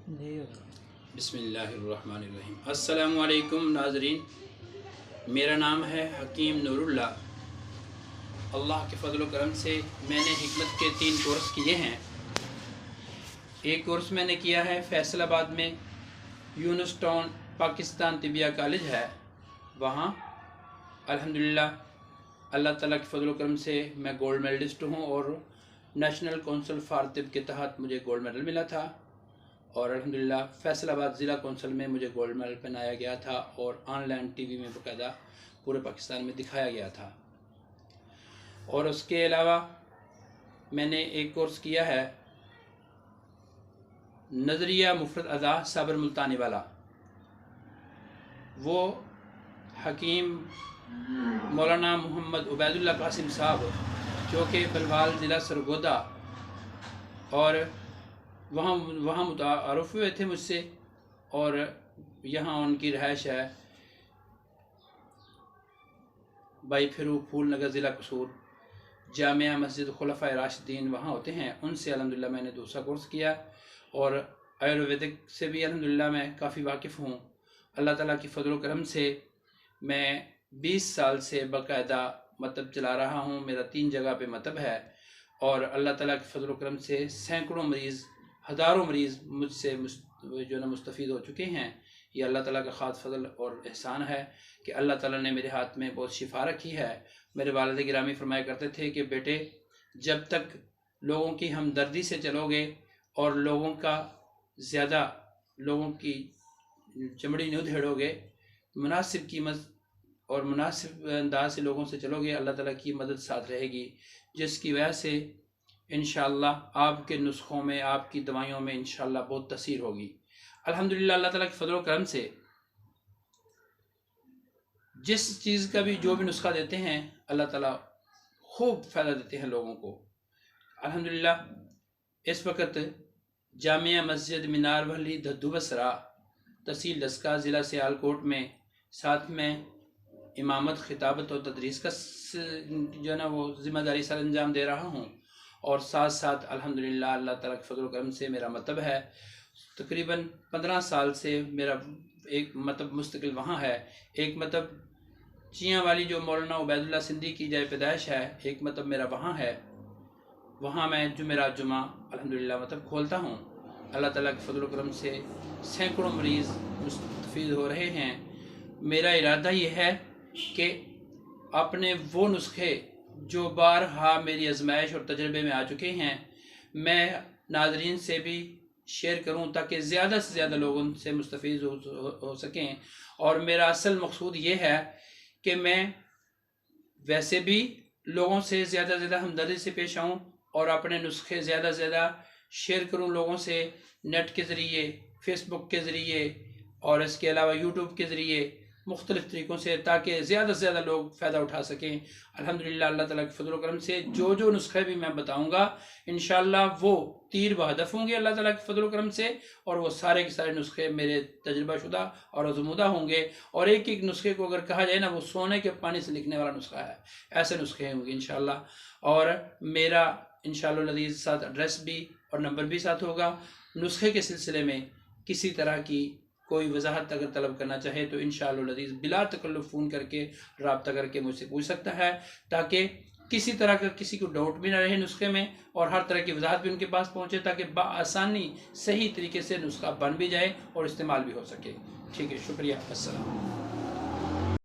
بسم اللہ الرحمن الرحیم۔ السلام علیکم ناظرین، میرا نام ہے حکیم نور اللہ۔ اللہ کے فضل و کرم سے میں نے حکمت کے 3 کورس کیے ہیں۔ ایک کورس میں نے کیا ہے فیصل آباد میں، یونس ٹاؤن پاکستان طبیہ کالج ہے، وہاں الحمدللہ اللہ تعالیٰ کے فضل و کرم سے میں گولڈ میڈلسٹ ہوں، اور نیشنل کونسل فار طب کے تحت مجھے گولڈ میڈل ملا تھا، اور الحمدللہ فیصل آباد ضلع کونسل میں مجھے گولڈ میڈل پہنایا گیا تھا، اور آن لائن ٹی وی میں باقاعدہ پورے پاکستان میں دکھایا گیا تھا۔ اور اس کے علاوہ میں نے ایک کورس کیا ہے نظریہ مفرد اعضاء صابر ملتانی والا، وہ حکیم مولانا محمد عبید اللہ قاسم صاحب جو کہ بلوال ضلع سرگودا، اور وہاں متعارف ہوئے تھے مجھ سے، اور یہاں ان کی رہائش ہے بائی پھرو پھول نگر ضلع قصور، جامعہ مسجد خلفائے راشدین وہاں ہوتے ہیں۔ ان سے الحمدللہ میں نے دوسرا کورس کیا، اور آیورویدک سے بھی الحمدللہ میں کافی واقف ہوں۔ اللہ تعالیٰ کی فضل و کرم سے میں 20 سال سے باقاعدہ مطب چلا رہا ہوں، میرا 3 جگہ پہ مطب ہے، اور اللہ تعالیٰ کی فضل و کرم سے سینکڑوں مریض، ہزاروں مریض مجھ سے مستفید ہو چکے ہیں۔ یہ اللہ تعالیٰ کا خاص فضل اور احسان ہے کہ اللہ تعالیٰ نے میرے ہاتھ میں بہت شفا رکھی ہے۔ میرے والد گرامی فرمایا کرتے تھے کہ بیٹے، جب تک لوگوں کی ہمدردی سے چلو گے اور لوگوں کی چمڑی نہیں ادھیڑو گے، مناسب قیمت اور مناسب انداز سے لوگوں سے چلو گے، اللہ تعالیٰ کی مدد ساتھ رہے گی، جس کی وجہ سے انشاءاللہ آپ کے نسخوں میں، آپ کی دوائیوں میں انشاءاللہ بہت تاثیر ہوگی۔ الحمدللہ اللہ تعالیٰ کی فضل و کرم سے جس چیز کا بھی جو بھی نسخہ دیتے ہیں، اللہ تعالیٰ خوب فائدہ دیتے ہیں لوگوں کو۔ الحمدللہ اس وقت جامعہ مسجد مینار ولی دھدو بسرا، تحصیل ڈسکا، ضلع سیالکوٹ میں ساتھ میں امامت، خطابت اور تدریس کا وہ ذمہ داری سر انجام دے رہا ہوں، اور ساتھ ساتھ الحمدللہ اللہ تعالیٰ کے فضل و کرم سے میرا مطب ہے۔ تقریباً 15 سال سے میرا ایک مطب مستقل وہاں ہے، ایک مطب چیاں والی جو مولانا عبید اللہ سندھی کی جائے پیدائش ہے، ایک مطب میرا وہاں ہے، وہاں میں جمعرات جمعہ الحمدللہ مطب کھولتا ہوں۔ اللہ تعالیٰ کے فضل و کرم سے سینکڑوں مریض مستفید ہو رہے ہیں۔ میرا ارادہ یہ ہے کہ اپنے وہ نسخے جو بارہا میری آزمائش اور تجربے میں آ چکے ہیں، میں ناظرین سے بھی شیئر کروں تاکہ زیادہ سے زیادہ لوگ ان سے مستفید ہو سکیں۔ اور میرا اصل مقصود یہ ہے کہ میں ویسے بھی لوگوں سے زیادہ سے زیادہ ہمدردی سے پیش آؤں، اور اپنے نسخے زیادہ سے زیادہ شیئر کروں لوگوں سے، نیٹ کے ذریعے، فیس بک کے ذریعے، اور اس کے علاوہ یوٹیوب کے ذریعے، مختلف طریقوں سے، تاکہ زیادہ سے زیادہ لوگ فائدہ اٹھا سکیں۔ الحمدللہ اللہ تعالیٰ کے فضل و کرم سے جو نسخے بھی میں بتاؤں گا انشاءاللہ وہ تیر بہدف ہوں گے اللہ تعالیٰ کے فضل و کرم سے، اور وہ سارے کے سارے نسخے میرے تجربہ شدہ اور آزمودہ ہوں گے، اور ایک ایک نسخے کو اگر کہا جائے نا، وہ سونے کے پانی سے لکھنے والا نسخہ ہے، ایسے نسخے ہوں گے انشاءاللہ۔ اور میرا انشاءاللہ العزیز ساتھ ایڈریس بھی اور نمبر بھی ساتھ ہوگا۔ نسخے کے سلسلے میں کسی طرح کی کوئی وضاحت اگر طلب کرنا چاہے تو انشاءاللہ العزیز بلا تکلف فون کر کے، رابطہ کر کے مجھ سے پوچھ سکتا ہے، تاکہ کسی طرح کا کسی کو ڈاؤٹ بھی نہ رہے نسخے میں، اور ہر طرح کی وضاحت بھی ان کے پاس پہنچے، تاکہ بآسانی صحیح طریقے سے نسخہ بن بھی جائے اور استعمال بھی ہو سکے۔ ٹھیک ہے، شکریہ، السلام۔